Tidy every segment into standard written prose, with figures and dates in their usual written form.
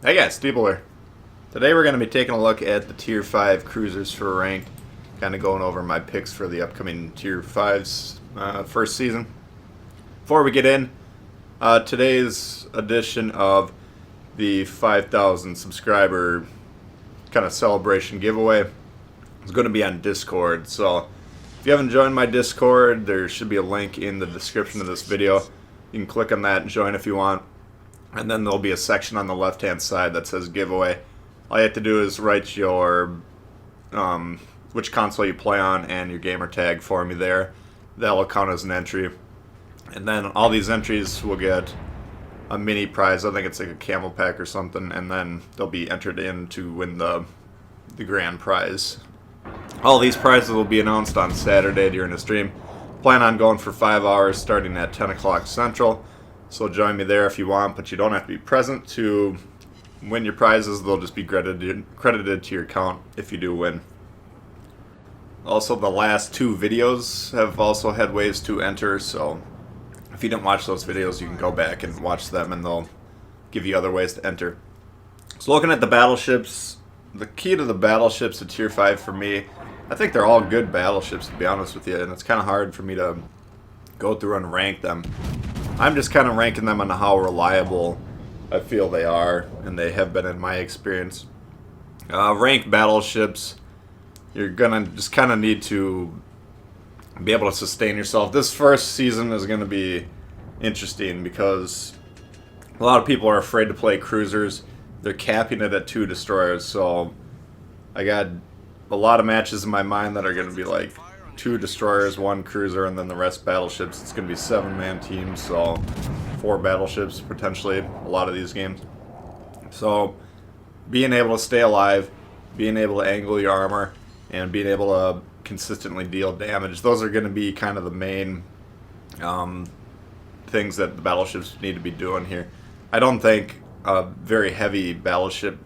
Hey guys, Muller. Today we're going to be taking a look at the Tier 5 cruisers for ranked, kind of going over my picks for the upcoming Tier 5's first season. Before we get in, today's edition of the 5,000 subscriber kind of celebration giveaway is going to be on Discord. So if you haven't joined my Discord, there should be a link in the description of this video. You can click on that and join if you want. And then there'll be a section on the left-hand side that says giveaway. All you have to do is write your which console you play on and your gamer tag for me there. That'll count as an entry. And then all these entries will get a mini prize. I think it's like a camel pack or something. And then they'll be entered in to win the grand prize. All these prizes will be announced on Saturday during the stream. Plan on going for 5 hours starting at 10 o'clock Central. So join me there if you want, but you don't have to be present to win your prizes. They'll just be credited to your account if you do win. Also, the last two videos have also had ways to enter, so if you didn't watch those videos, you can go back and watch them, and they'll give you other ways to enter. So looking at the battleships, the key to the battleships at Tier 5 for me, I think they're all good battleships, to be honest with you, and it's kind of hard for me to go through and rank them. I'm just kind of ranking them on how reliable I feel they are, and they have been in my experience. Ranked battleships, you're gonna just kind of need to be able to sustain yourself. This first season is going to be interesting because a lot of people are afraid to play cruisers. They're capping it at 2 destroyers, so I got a lot of matches in my mind that are going to be like 2 destroyers, 1 cruiser, and then the rest battleships. It's going to be 7-man teams, so 4 battleships potentially, a lot of these games. So being able to stay alive, being able to angle your armor, and being able to consistently deal damage, those are going to be kind of the main things that the battleships need to be doing here. I don't think a very heavy battleship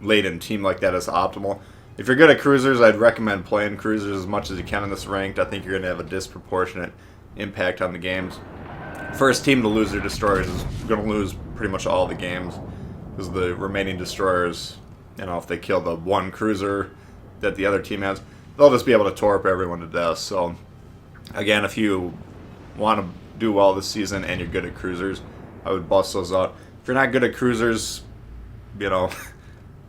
laden team like that is optimal. If you're good at cruisers, I'd recommend playing cruisers as much as you can in this ranked. I think you're going to have a disproportionate impact on the games. First team to lose their destroyers is going to lose pretty much all the games, because the remaining destroyers, if they kill the 1 cruiser that the other team has, they'll just be able to torp everyone to death. So again, if you want to do well this season and you're good at cruisers, I would bust those out. If you're not good at cruisers,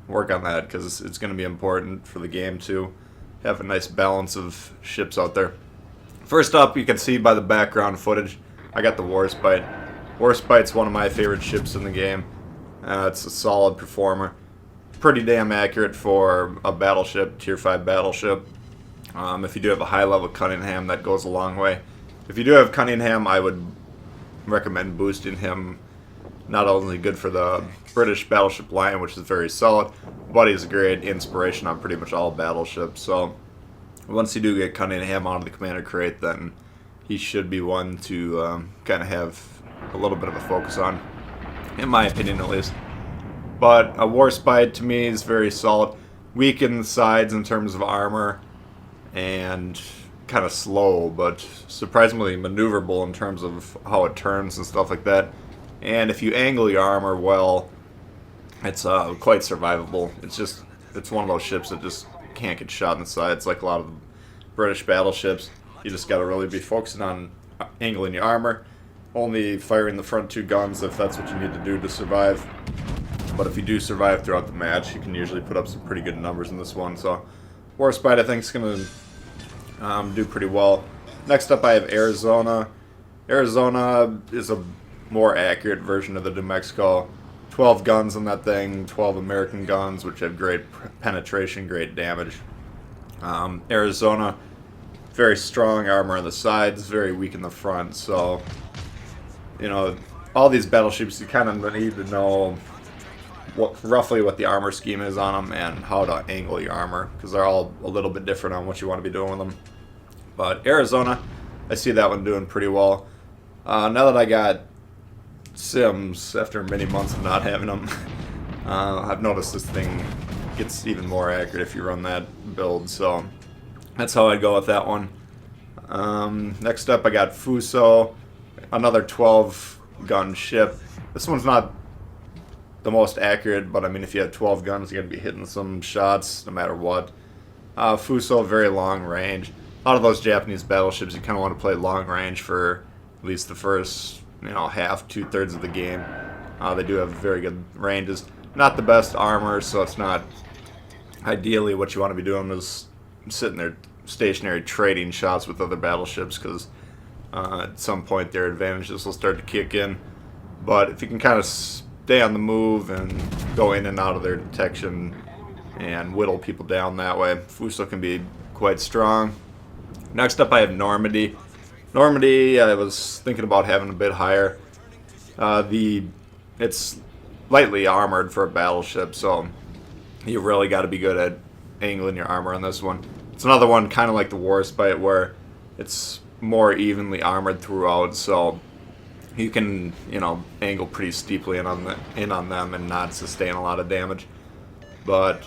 work on that, because it's going to be important for the game to have a nice balance of ships out there. First up, you can see by the background footage, I got the Warspite. Warspite's one of my favorite ships in the game. It's a solid performer. Pretty damn accurate for a battleship, Tier 5 battleship. If you do have a high level Cunningham, that goes a long way. If you do have Cunningham, I would recommend boosting him. Not only good for the British Battleship line, which is very solid, but he's a great inspiration on pretty much all battleships. So once you do get Cunningham out of the commander crate, then he should be one to kind of have a little bit of a focus on, in my opinion at least. But a Warspite to me is very solid. Weak in the sides in terms of armor, and kind of slow, but surprisingly maneuverable in terms of how it turns and stuff like that. And if you angle your armor well, it's quite survivable. It's one of those ships that just can't get shot in the sides like a lot of the British battleships. You just got to really be focusing on angling your armor, only firing the front 2 guns if that's what you need to do to survive. But if you do survive throughout the match, you can usually put up some pretty good numbers in this one. So Warspite, I think, is going to do pretty well. Next up, I have Arizona. Arizona is a more accurate version of the New Mexico. 12 guns on that thing, 12 American guns, which have great penetration, great damage. Arizona, very strong armor on the sides, very weak in the front. So, all these battleships, you kind of need to know roughly what the armor scheme is on them and how to angle your armor, because they're all a little bit different on what you want to be doing with them. But Arizona, I see that one doing pretty well. Now that I got Sims, after many months of not having them, I've noticed this thing gets even more accurate if you run that build, so that's how I'd go with that one. Next up, I got Fuso, another 12 gun ship. This one's not the most accurate, but I mean, if you have 12 guns, you're going to be hitting some shots no matter what. Fuso, very long range. A lot of those Japanese battleships, you kind of want to play long range for at least the first, half, 2/3 of the game. They do have very good ranges. Not the best armor, so it's not ideally what you want to be doing is sitting there stationary trading shots with other battleships, because at some point their advantages will start to kick in. But if you can kind of stay on the move and go in and out of their detection and whittle people down that way, Fuso can be quite strong. Next up I have Normandy. Normandy, I was thinking about having a bit higher. It's lightly armored for a battleship, so you really got to be good at angling your armor on this one. It's another one kind of like the Warspite, where it's more evenly armored throughout, so you can, angle pretty steeply in on them and not sustain a lot of damage. But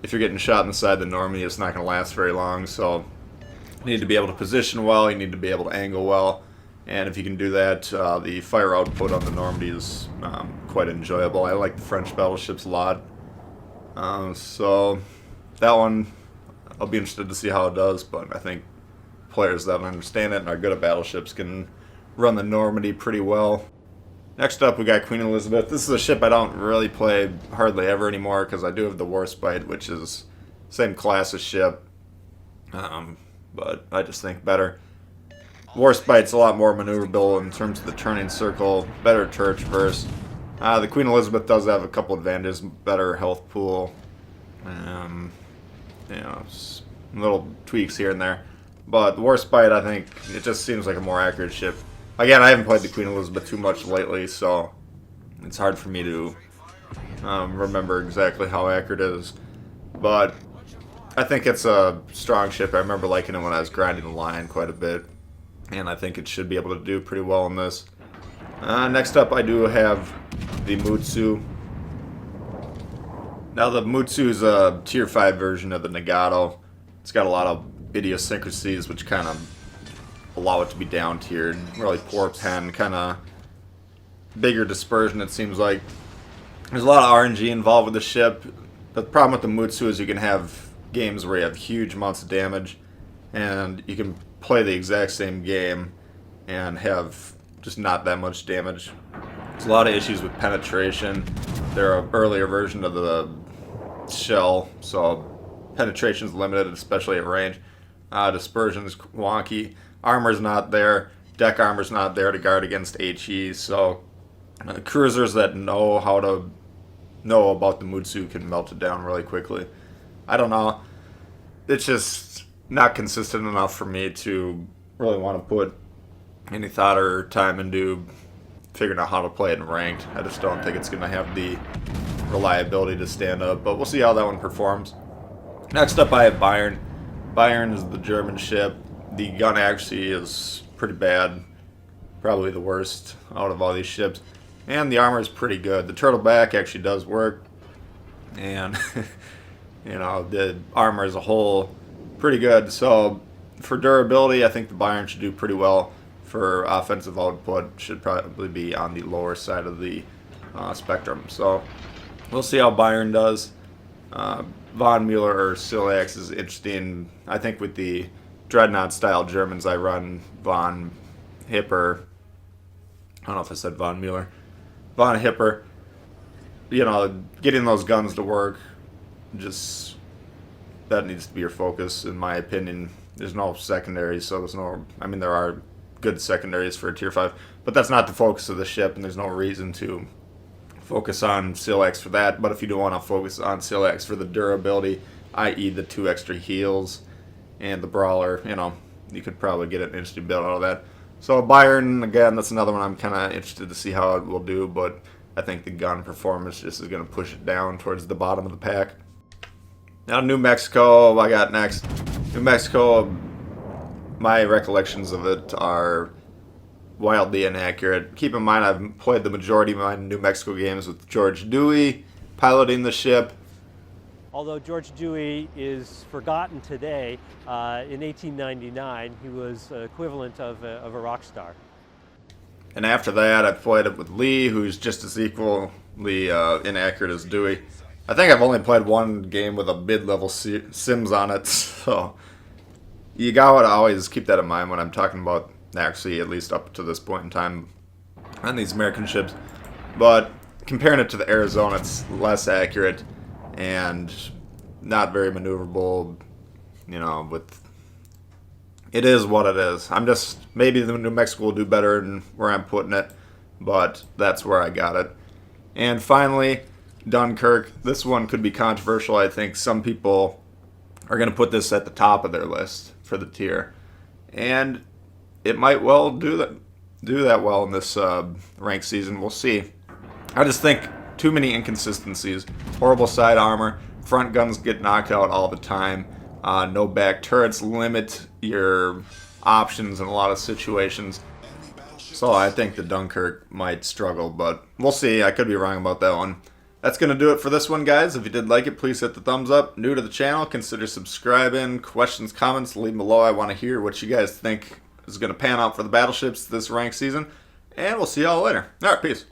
if you're getting shot in the side of the Normandy, it's not going to last very long, so you need to be able to position well, you need to be able to angle well, and if you can do that, the fire output on the Normandy is quite enjoyable. I like the French battleships a lot. So that one, I'll be interested to see how it does, but I think players that understand it and are good at battleships can run the Normandy pretty well. Next up, we got Queen Elizabeth. This is a ship I don't really play hardly ever anymore, because I do have the Warspite, which is the same class of ship, but I just think better. Warspite's a lot more maneuverable in terms of the turning circle, better turret traverse. The Queen Elizabeth does have a couple advantages, better health pool, little tweaks here and there. But the Warspite, I think, it just seems like a more accurate ship. Again, I haven't played the Queen Elizabeth too much lately, so it's hard for me to remember exactly how accurate it is. But I think it's a strong ship. I remember liking it when I was grinding the line quite a bit, and I think it should be able to do pretty well in this. Next up, I do have the Mutsu. Now, the Mutsu is a Tier 5 version of the Nagato. It's got a lot of idiosyncrasies which kind of allow it to be down-tiered. Really poor pen, kind of bigger dispersion, it seems like. There's a lot of RNG involved with the ship. The problem with the Mutsu is you can have games where you have huge amounts of damage, and you can play the exact same game and have just not that much damage. There's a lot of issues with penetration. They're an earlier version of the shell, so penetration is limited, especially at range. Dispersion is wonky. Armor's not there. Deck armor's not there to guard against HE, so cruisers that know about the Mutsu can melt it down really quickly. I don't know. It's just not consistent enough for me to really want to put any thought or time into figuring out how to play it in ranked. I just don't think it's going to have the reliability to stand up, but we'll see how that one performs. Next up, I have Bayern. Bayern is the German ship. The gun accuracy is pretty bad, probably the worst out of all these ships, and the armor is pretty good. The turtle back actually does work, and the armor as a whole pretty good. So for durability, I think the Bayern should do pretty well. For offensive output, should probably be on the lower side of the spectrum. So we'll see how Bayern does. Von Muller or Silax is interesting. I think with the Dreadnought style Germans, I run Von Hipper. I don't know if I said Von Muller. Von Hipper. Getting those guns to work, just that needs to be your focus, in my opinion. There's no secondaries, so there are good secondaries for a Tier 5, but that's not the focus of the ship, and there's no reason to focus on Silax for that. But if you do want to focus on Silax for the durability, i.e. the 2 extra heals and the brawler, you could probably get an interesting build out of that. So Bayern, again, that's another one I'm kind of interested to see how it will do, but I think the gun performance just is going to push it down towards the bottom of the pack. Now New Mexico, I got next. New Mexico, my recollections of it are wildly inaccurate. Keep in mind, I've played the majority of my New Mexico games with George Dewey piloting the ship. Although George Dewey is forgotten today, in 1899 he was equivalent of a rock star. And after that, I played it with Lee, who's just as equal, inaccurate as Dewey. I think I've only played one game with a mid-level Sims on it, so you gotta always keep that in mind when I'm talking about, actually, at least up to this point in time, on these American ships. But comparing it to the Arizona, it's less accurate and not very maneuverable, you know, it is what it is. Maybe the New Mexico will do better than where I'm putting it, but that's where I got it. And finally, Dunkirk. This one could be controversial. I think some people are going to put this at the top of their list for the tier. And it might well do that well in this ranked season. We'll see. I just think too many inconsistencies. Horrible side armor. Front guns get knocked out all the time. No back turrets limit your options in a lot of situations. So I think the Dunkirk might struggle, but we'll see. I could be wrong about that one. That's going to do it for this one, guys. If you did like it, please hit the thumbs up. New to the channel, consider subscribing. Questions, comments, leave them below. I want to hear what you guys think is going to pan out for the Battleships this ranked season. And we'll see y'all later. All right, peace.